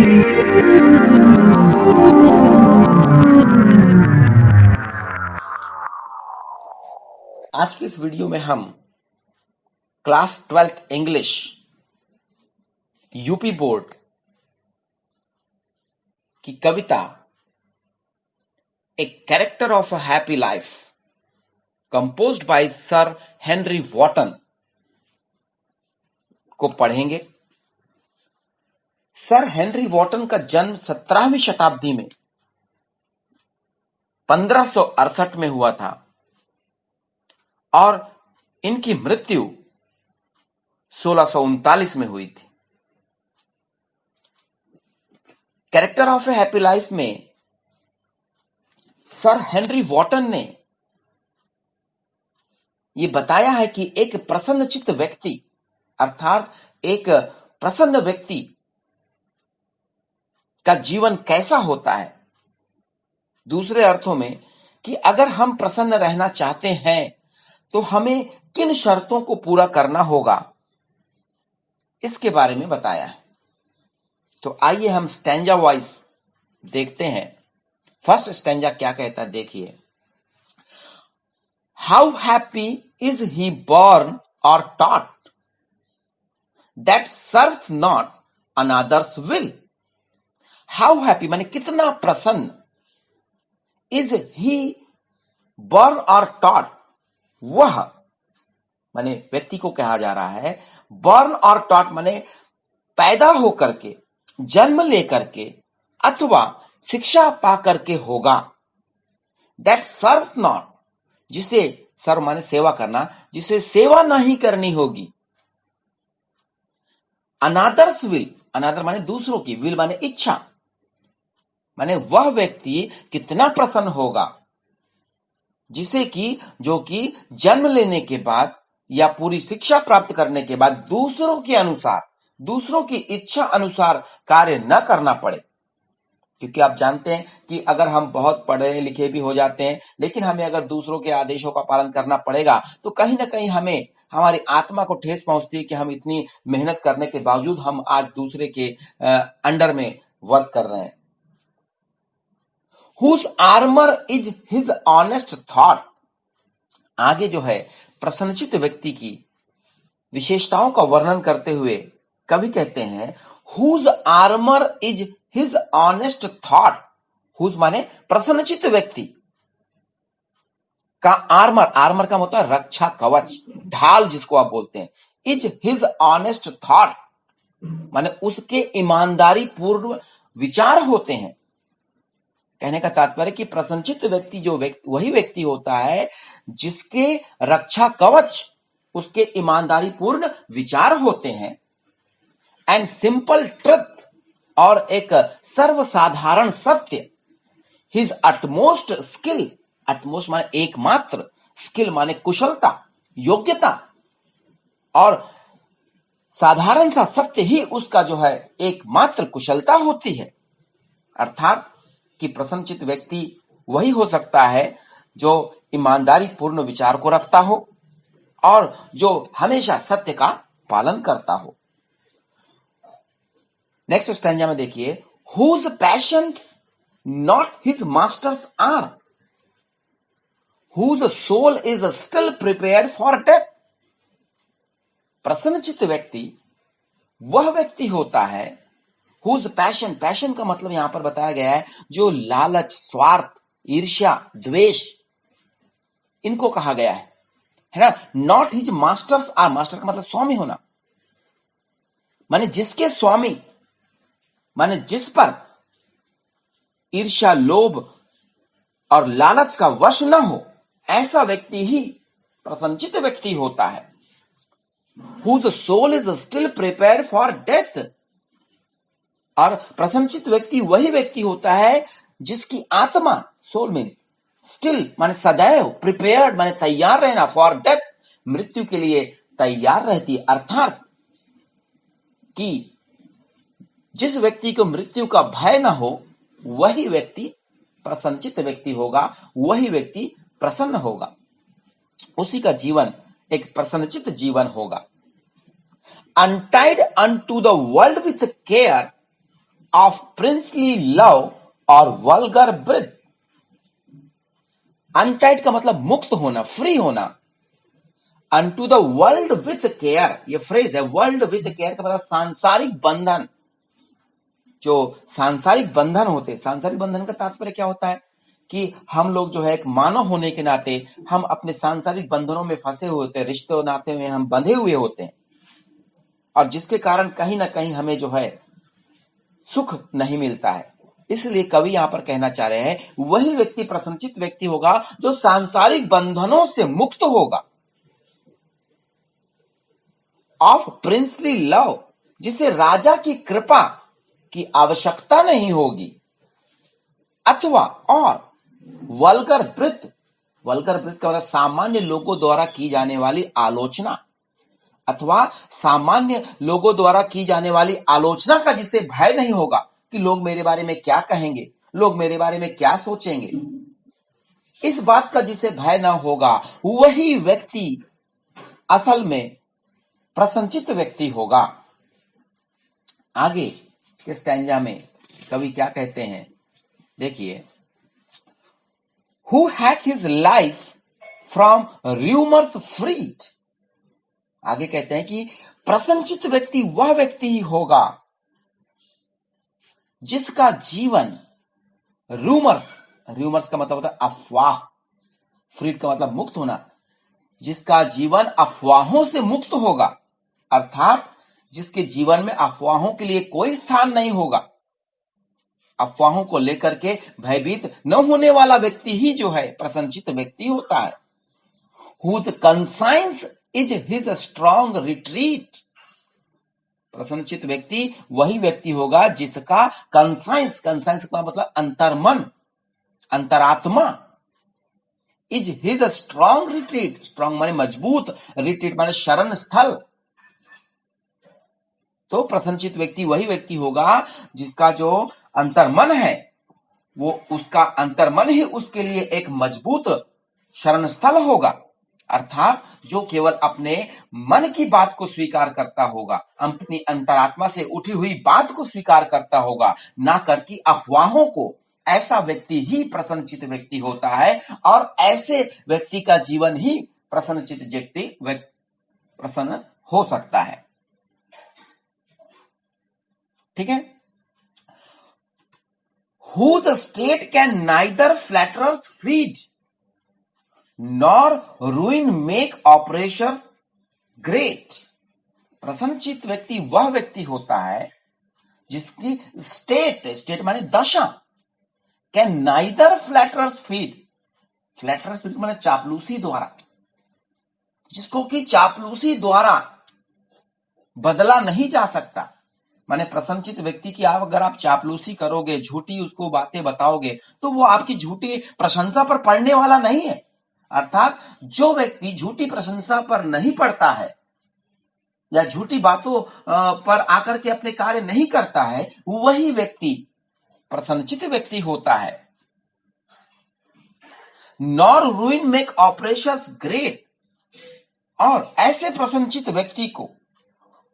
आज की इस वीडियो में हम class 12th English UP board की कविता a character of a happy life composed by sir Henry Wotton को पढ़ेंगे। सर हेनरी वॉटन का जन्म 17वीं शताब्दी में 1568 में हुआ था और इनकी मृत्यु 1639 में हुई थी। Character of A happy life में सर हेनरी वॉटन ने यह बताया है कि एक प्रसन्नचित्त व्यक्ति अर्थात एक प्रसन्न व्यक्ति का जीवन कैसा होता है। दूसरे अर्थों में कि अगर हम प्रसन्न रहना चाहते हैं तो हमें किन शर्तों को पूरा करना होगा, इसके बारे में बताया है। तो आइए हम स्टैंजा वाइज देखते हैं। फर्स्ट स्टैंजा क्या कहता है, देखिए। How happy is he born और taught that serve not another's will. How happy माने कितना प्रसन्न, इज ही बॉर्न और टॉट वह माने व्यक्ति को कहा जा रहा है। बॉर्न और टॉट माने पैदा होकर के, जन्म लेकर के अथवा शिक्षा पा करके होगा। दैट सर्व नॉट, जिसे सर्व माने सेवा करना, जिसे सेवा नहीं करनी होगी। अनादर्स विल, अनादर माने दूसरों की, विल माने इच्छा, माने वह व्यक्ति कितना प्रसन्न होगा जिसे कि जो कि जन्म लेने के बाद या पूरी शिक्षा प्राप्त करने के बाद दूसरों के अनुसार, दूसरों की इच्छा अनुसार कार्य न करना पड़े। क्योंकि आप जानते हैं कि अगर हम बहुत पढ़े लिखे भी हो जाते हैं लेकिन हमें अगर दूसरों के आदेशों का पालन करना पड़ेगा तो कहीं ना कहीं हमें, हमारी आत्मा को ठेस पहुंचती है कि हम इतनी मेहनत करने के बावजूद हम आज दूसरे के अंडर में वर्क कर रहे हैं। Whose armor is his honest thought। आगे जो है प्रसन्नचित्त व्यक्ति की विशेषताओं का वर्णन करते हुए कवि कहते हैं whose armor is his honest thought। whose माने प्रसन्नचित्त व्यक्ति का आर्मर, आर्मर का मतलब रक्षा कवच, ढाल जिसको आप बोलते हैं। is his honest thought माने उसके ईमानदारी पूर्ण विचार होते हैं। कहने का तात्पर्य कि प्रसन्नचित्त व्यक्ति जो व्यक्ति वही व्यक्ति होता है जिसके रक्षा कवच उसके ईमानदारी पूर्ण विचार होते हैं। एंड सिंपल ट्रुथ, और एक सर्वसाधारण सत्य। हिज अटमोस्ट स्किल, अटमोस्ट माने एकमात्र, स्किल माने कुशलता, योग्यता, और साधारण सा सत्य ही उसका जो है एकमात्र कुशलता होती है। अर्थात कि प्रसन्नचित्त व्यक्ति वही हो सकता है जो ईमानदारी पूर्ण विचार को रखता हो और जो हमेशा सत्य का पालन करता हो। नेक्स्ट स्टैंजा में देखिए, whose passions not his masters are, whose soul is still prepared for death. प्रसन्नचित्त व्यक्ति वह व्यक्ति होता है हुज पैशन, पैशन का मतलब यहां पर बताया गया है जो लालच, स्वार्थ, ईर्ष्या, द्वेष, इनको कहा गया है ना। Not his masters are, master का मतलब स्वामी होना, माने जिसके स्वामी, माने जिस पर ईर्ष्या, लोभ और लालच का वश न हो, ऐसा व्यक्ति ही प्रसन्नचित्त व्यक्ति होता है। Whose soul is still prepared for death, और प्रसन्नचित्त व्यक्ति वही व्यक्ति होता है जिसकी आत्मा, सोल मीन्स स्टिल माने सदैव, प्रिपेयर्ड माने तैयार रहना, फॉर डेथ मृत्यु के लिए तैयार रहती। अर्थात कि जिस व्यक्ति को मृत्यु का भय ना हो वही व्यक्ति प्रसन्नचित्त व्यक्ति होगा, वही व्यक्ति प्रसन्न होगा, उसी का जीवन एक प्रसन्नचित्त जीवन होगा। Untied unto the world with care, of princely love और वल्गर ब्रिथ। अनटाइड का मतलब मुक्त होना, फ्री होना। Unto the world with care, ये फ्रेज है, वर्ल्ड विथ केयर का मतलब सांसारिक बंधन। जो सांसारिक बंधन होते, सांसारिक बंधन का तात्पर्य क्या होता है कि हम लोग जो है एक मानव होने के नाते हम अपने सांसारिक बंधनों में फंसे हुए होते हैं, रिश्ते नाते में हम बंधे हुए होते हैं, और जिसके कारण कहीं ना कहीं हमें जो है सुख नहीं मिलता है। इसलिए कवि यहां पर कहना चाह रहे हैं वही व्यक्ति प्रसन्नचित्त व्यक्ति होगा जो सांसारिक बंधनों से मुक्त होगा। ऑफ प्रिंसली लव, जिसे राजा की कृपा की आवश्यकता नहीं होगी, अथवा और वल्गर ब्रिथ, वल्गर ब्रिथ का मतलब सामान्य लोगों द्वारा की जाने वाली आलोचना, अथवा सामान्य लोगों द्वारा की जाने वाली आलोचना का जिसे भय नहीं होगा कि लोग मेरे बारे में क्या कहेंगे, लोग मेरे बारे में क्या सोचेंगे, इस बात का जिसे भय ना होगा वही व्यक्ति असल में प्रसन्नचित्त व्यक्ति होगा। आगे के स्टैंजा में कवि क्या कहते हैं देखिए, who hath his life from rumours freed. आगे कहते हैं कि प्रसन्नचित्त व्यक्ति वह व्यक्ति ही होगा जिसका जीवन रूमर्स, रूमर्स का मतलब होता है अफवाह, फ्रीड का मतलब मुक्त होना, जिसका जीवन अफवाहों से मुक्त होगा, अर्थात जिसके जीवन में अफवाहों के लिए कोई स्थान नहीं होगा, अफवाहों को लेकर के भयभीत न होने वाला व्यक्ति ही जो है प्रसन्नचित्त व्यक्ति होता है। Whose conscience is his strong retreat। प्रसन्नचित्त व्यक्ति वही व्यक्ति होगा जिसका कंसाइंस, कंसाइंस का मतलब अंतर्मन, अंतरात्मा, is his strong retreat, strong माने मजबूत, रिट्रीट माने शरण स्थल। तो प्रसन्नचित्त व्यक्ति वही व्यक्ति होगा जिसका जो अंतर्मन है वो, उसका अंतर्मन ही उसके लिए एक मजबूत शरण स्थल होगा, अर्थात जो केवल अपने मन की बात को स्वीकार करता होगा, अपनी अंतरात्मा से उठी हुई बात को स्वीकार करता होगा, ना करके अफवाहों को। ऐसा व्यक्ति ही प्रसन्नचित्त व्यक्ति होता है, और ऐसे व्यक्ति का जीवन ही प्रसन्नचित्त व्यक्ति प्रसन्न हो सकता है। ठीक है। Whose state can neither flatterers feed nor ruin make operations great। प्रसन्नचित्त व्यक्ति वह व्यक्ति होता है जिसकी स्टेट, स्टेट माने दशा, कैन नाइदर फ्लैटरर्स फीड, फ्लैटरर्स फीड माने चापलूसी द्वारा, जिसको कि चापलूसी द्वारा बदला नहीं जा सकता। माने प्रसन्नचित्त व्यक्ति की अगर आप चापलूसी करोगे, झूठी उसको बातें बताओगे, तो वो आपकी झूठी प्रशंसा पर पड़ने वाला नहीं है। अर्थात जो व्यक्ति झूठी प्रशंसा पर नहीं पड़ता है या झूठी बातों पर आकर के अपने कार्य नहीं करता है, वही व्यक्ति प्रसन्नचित्त व्यक्ति होता है। नॉर रूइन मेक ऑपरेशंस ग्रेट, और ऐसे प्रसन्नचित्त व्यक्ति को,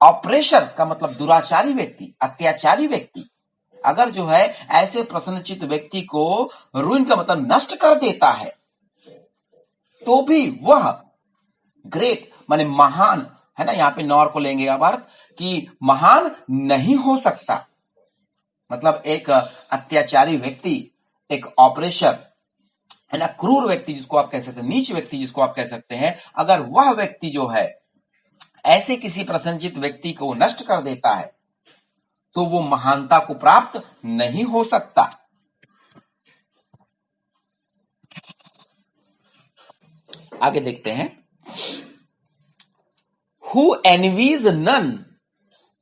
ऑपरेशंस का मतलब दुराचारी व्यक्ति, अत्याचारी व्यक्ति, अगर जो है ऐसे प्रसन्नचित्त व्यक्ति को रूइन का मतलब नष्ट कर देता है, तो भी वह ग्रेट माने महान है ना, यहां पे नॉर को लेंगे अब अर्थ कि महान नहीं हो सकता। मतलब एक अत्याचारी व्यक्ति, एक ऑपरेशर है ना, क्रूर व्यक्ति जिसको आप कह सकते हैं, नीच व्यक्ति जिसको आप कह सकते हैं, अगर वह व्यक्ति जो है ऐसे किसी प्रसन्नचित्त व्यक्ति को नष्ट कर देता है तो वो महानता को प्राप्त नहीं हो सकता। आगे देखते हैं, Who envies none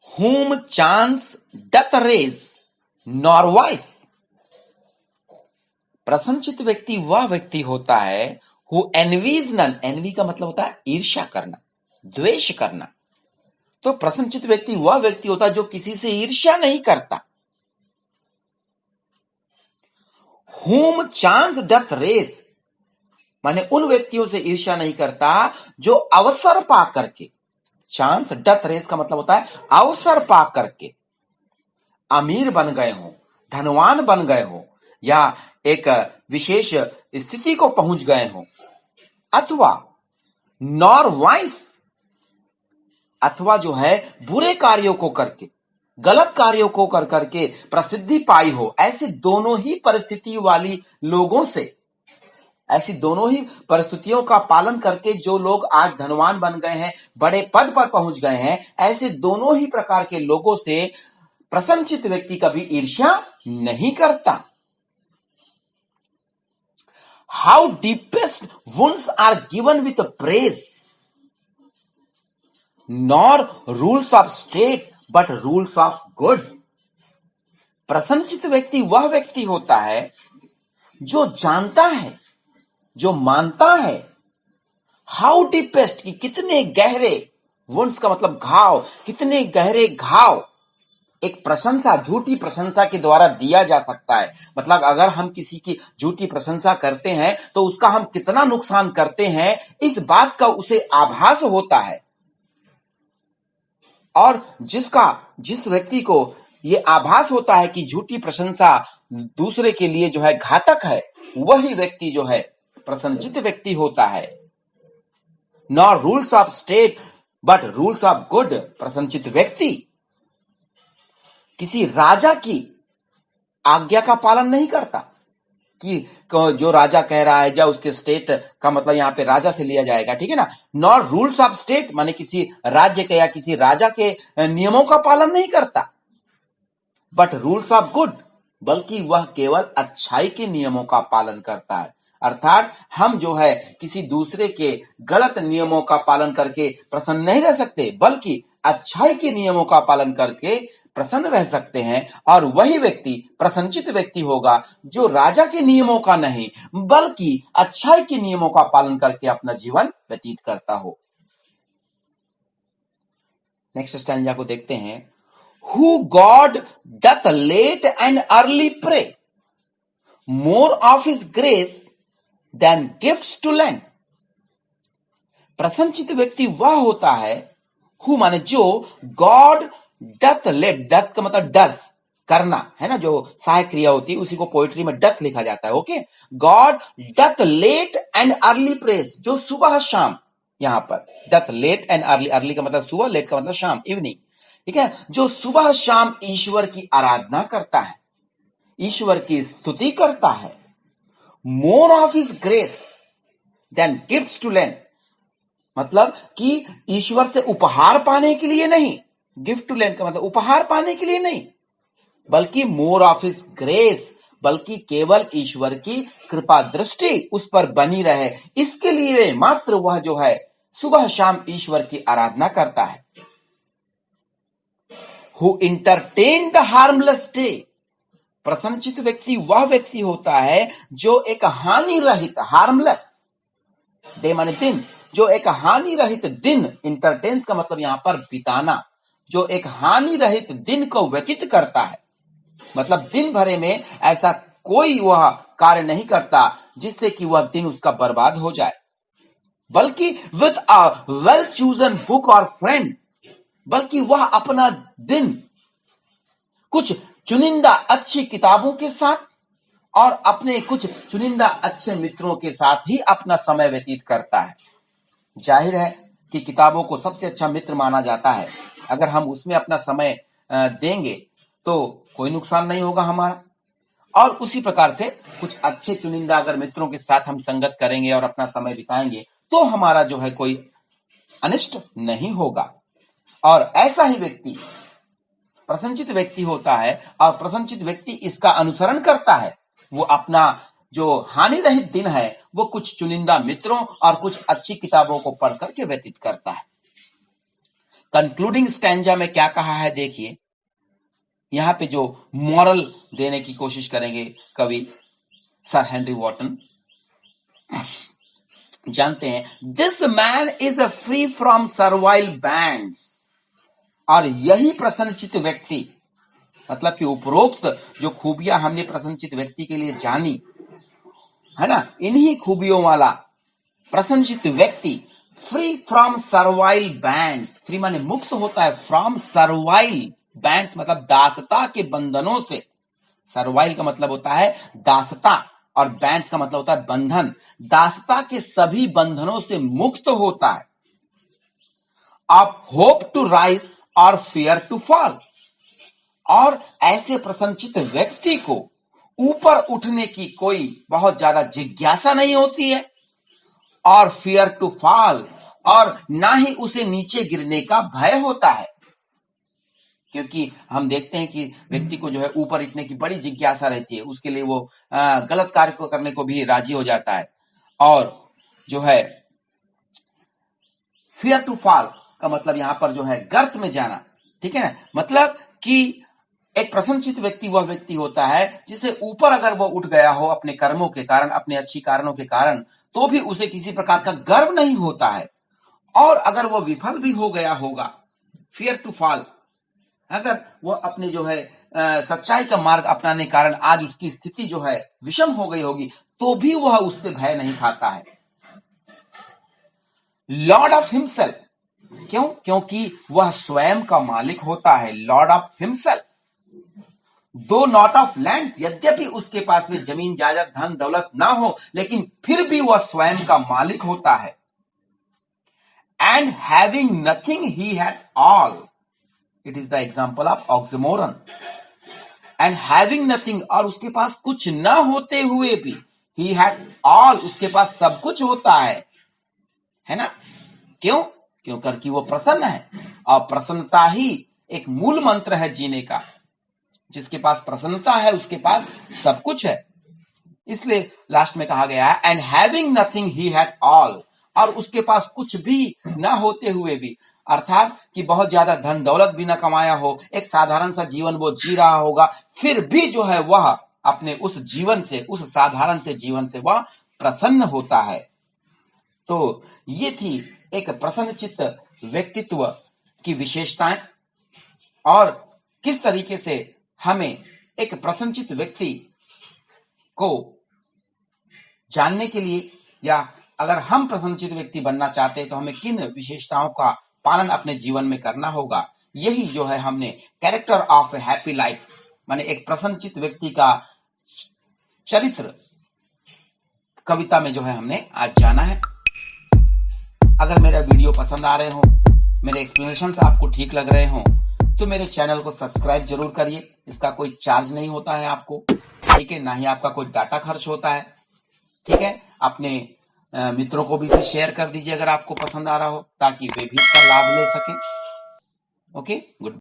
whom chance doth raise nor wise। प्रसन्नचित्त व्यक्ति वह व्यक्ति होता है who envies none, envy का मतलब होता है ईर्ष्या करना, द्वेष करना। तो प्रसन्नचित्त व्यक्ति वह व्यक्ति होता है जो किसी से ईर्ष्या नहीं करता। whom chance doth raise माने उन व्यक्तियों से ईर्ष्या नहीं करता जो अवसर पा करके, चांस डथ रेस का मतलब होता है अवसर पा करके, अमीर बन गए हो, धनवान बन गए हो, या एक विशेष स्थिति को पहुंच गए हो, अथवा नॉर वाइस, अथवा जो है बुरे कार्यों को करके, गलत कार्यों को कर करके प्रसिद्धि पाई हो, ऐसी दोनों ही परिस्थिति वाली लोगों से, ऐसी दोनों ही परिस्थितियों का पालन करके जो लोग आज धनवान बन गए हैं, बड़े पद पर पहुंच गए हैं, ऐसे दोनों ही प्रकार के लोगों से प्रसन्नचित्त व्यक्ति कभी ईर्ष्या नहीं करता। How deepest wounds are given with praise, nor rules of state but rules of good. प्रसन्नचित्त व्यक्ति वह व्यक्ति होता है जो जानता है, जो मानता है, हाउ डीपेस्ट, कि कितने गहरे, वुंड्स का मतलब घाव, कितने गहरे घाव एक प्रशंसा, झूठी प्रशंसा के द्वारा दिया जा सकता है। मतलब अगर हम किसी की झूठी प्रशंसा करते हैं तो उसका हम कितना नुकसान करते हैं, इस बात का उसे आभास होता है। और जिस व्यक्ति को ये आभास होता है कि झूठी प्रशंसा दूसरे के लिए जो है घातक है, वही व्यक्ति जो है प्रसन्नचित्त व्यक्ति होता है। Nor rules of state but rules of good. प्रसन्नचित्त व्यक्ति किसी राजा की आज्ञा का पालन नहीं करता कि जो राजा कह रहा है, या उसके स्टेट का मतलब यहां पे राजा से लिया जाएगा, ठीक है ना। नॉर रूल्स ऑफ स्टेट माने किसी राज्य के या किसी राजा के नियमों का पालन नहीं करता, बट रूल्स ऑफ गुड, बल्कि वह केवल अच्छाई के नियमों का पालन करता है। अर्थात हम जो है किसी दूसरे के गलत नियमों का पालन करके प्रसन्न नहीं रह सकते, बल्कि अच्छाई के नियमों का पालन करके प्रसन्न रह सकते हैं। और वही व्यक्ति प्रसन्नचित्त व्यक्ति होगा जो राजा के नियमों का नहीं, बल्कि अच्छाई के नियमों का पालन करके अपना जीवन व्यतीत करता हो। नेक्स्ट स्टैंजा को देखते हैं। Who God doth late and early pray, more of his grace than gifts to lend। प्रसन्नचित्त व्यक्ति वह होता है, हु माने जो, गॉड डथ लेट, डथ का मतलब डज, करना है ना, जो सहायक क्रिया होती है उसी को पोइट्री में डथ लिखा जाता है। Okay, God doth late and early praise, जो सुबह शाम, यहां पर doth late and early, early का मतलब सुबह, लेट का मतलब शाम, इवनिंग, ठीक है, जो सुबह शाम ईश्वर की आराधना करता है, ईश्वर की स्तुति करता है। More of his grace than gifts to lend, मतलब कि ईश्वर से उपहार पाने के लिए नहीं, गिफ्ट टू लेंड का मतलब उपहार पाने के लिए नहीं, बल्कि मोर ऑफ हिज ग्रेस, बल्कि केवल ईश्वर की कृपा दृष्टि उस पर बनी रहे, इसके लिए मात्र वह जो है सुबह शाम ईश्वर की आराधना करता है। Who entertain the harmless day, प्रसन्नचित्त व्यक्ति वह व्यक्ति होता है जो एक हानि रहित, हार्मलेस डे माने दिन, जो एक हानि रहित दिन, इंटरटेन्स का मतलब यहां पर बिताना, जो एक हानि रहित दिन को व्यतीत करता है। मतलब दिन भरे में ऐसा कोई वह कार्य नहीं करता जिससे कि वह दिन उसका बर्बाद हो जाए, बल्कि with a well chosen book और फ्रेंड, बल्कि वह अपना दिन कुछ चुनिंदा अच्छी किताबों के साथ और अपने कुछ चुनिंदा अच्छे मित्रों के साथ ही अपना समय व्यतीत करता है। जाहिर है कि किताबों को सबसे अच्छा मित्र माना जाता है, अगर हम उसमें अपना समय देंगे तो कोई नुकसान नहीं होगा हमारा। और उसी प्रकार से कुछ अच्छे चुनिंदा अगर मित्रों के साथ हम संगत करेंगे और अपना समय बिताएंगे तो हमारा जो है कोई अनिष्ट नहीं होगा। और ऐसा ही व्यक्ति प्रसन्नचित्त व्यक्ति होता है, और प्रसन्नचित्त व्यक्ति इसका अनुसरण करता है। वो अपना जो हानि रहित दिन है वो कुछ चुनिंदा मित्रों और कुछ अच्छी किताबों को पढ़ करके व्यतीत करता है। कंक्लूडिंग स्टैंजा में क्या कहा है देखिए, यहां पे जो मॉरल देने की कोशिश करेंगे कवि सर हेनरी वॉटन। जानते हैं, this man is free from servile bands, और यही प्रसन्नचित्त व्यक्ति, मतलब कि उपरोक्त जो खूबियां हमने प्रसन्नचित्त व्यक्ति के लिए जानी है ना, इन्हीं खूबियों वाला प्रसन्नचित्त व्यक्ति free from servile bands, free माने मुक्त होता है, फ्रॉम सर्वाइल बैंड्स मतलब दासता के बंधनों से। सर्वाइल का मतलब होता है दासता और बैंड्स का मतलब होता है बंधन। दासता के सभी बंधनों से मुक्त होता है। आप होप टू राइज और फियर टू फॉल। और ऐसे प्रसन्नचित्त व्यक्ति को ऊपर उठने की कोई बहुत ज्यादा जिज्ञासा नहीं होती है और फियर टू फॉल, और ना ही उसे नीचे गिरने का भय होता है। क्योंकि हम देखते हैं कि व्यक्ति को जो है ऊपर उठने की बड़ी जिज्ञासा रहती है, उसके लिए वो गलत कार्य को करने को भी राजी हो जाता है। और जो है फियर टू फॉल का मतलब यहां पर जो है गर्त में जाना, ठीक है ना। मतलब कि एक प्रसन्नचित्त व्यक्ति वह व्यक्ति होता है जिसे ऊपर अगर वो उठ गया हो अपने कर्मों के कारण, अपने अच्छी कारणों के कारण, तो भी उसे किसी प्रकार का गर्व नहीं होता है। और अगर वो विफल भी हो गया होगा, फियर टू फॉल, अगर वो अपने जो है सच्चाई का मार्ग अपनाने कारण आज उसकी स्थिति जो है विषम हो गई होगी, तो भी वह उससे भय नहीं खाता है। लॉर्ड ऑफ हिमसेल्फ, क्यों? क्योंकि वह स्वयं का मालिक होता है। लॉर्ड ऑफ हिमसेल्फ, दो नॉट ऑफ लैंड, यद्यपि उसके पास में जमीन जायदाद धन दौलत ना हो, लेकिन फिर भी वह स्वयं का मालिक होता है। And having nothing he had all, it is the example of oxymoron. And having nothing, और उसके पास कुछ ना होते हुए भी, ही हैड ऑल, उसके पास सब कुछ होता है ना। क्यों? क्योंकि वो प्रसन्न है, और प्रसन्नता ही एक मूल मंत्र है जीने का। जिसके पास प्रसन्नता है उसके पास सब कुछ है। इसलिए लास्ट में कहा गया है and having nothing he had all, और उसके पास कुछ भी ना होते हुए भी, अर्थात कि बहुत ज्यादा धन दौलत भी ना कमाया हो, एक साधारण सा जीवन वो जी रहा होगा, फिर भी जो है वह अपने उस जीवन से, उस साधारण से जीवन से वह प्रसन्न होता है। तो ये थी एक प्रसन्नचित्त व्यक्तित्व की विशेषताएं, और किस तरीके से हमें एक प्रसन्नचित्त व्यक्ति को जानने के लिए, या अगर हम प्रसन्नचित्त व्यक्ति बनना चाहते हैं तो हमें किन विशेषताओं का पालन अपने जीवन में करना होगा, यही जो है हमने character of A happy life, माने एक प्रसन्नचित्त व्यक्ति का चरित्र कविता में जो है हमने आज जाना है। अगर मेरा वीडियो पसंद आ रहे हो, मेरे एक्सप्लेनेशंस आपको ठीक लग रहे हो, तो मेरे चैनल को सब्सक्राइब जरूर करिए। इसका कोई चार्ज नहीं होता है आपको, ठीक है, ना ही आपका कोई डाटा खर्च होता है, ठीक है। अपने मित्रों को भी इसे शेयर कर दीजिए अगर आपको पसंद आ रहा हो, ताकि वे भी इसका लाभ ले सकें। Okay, good.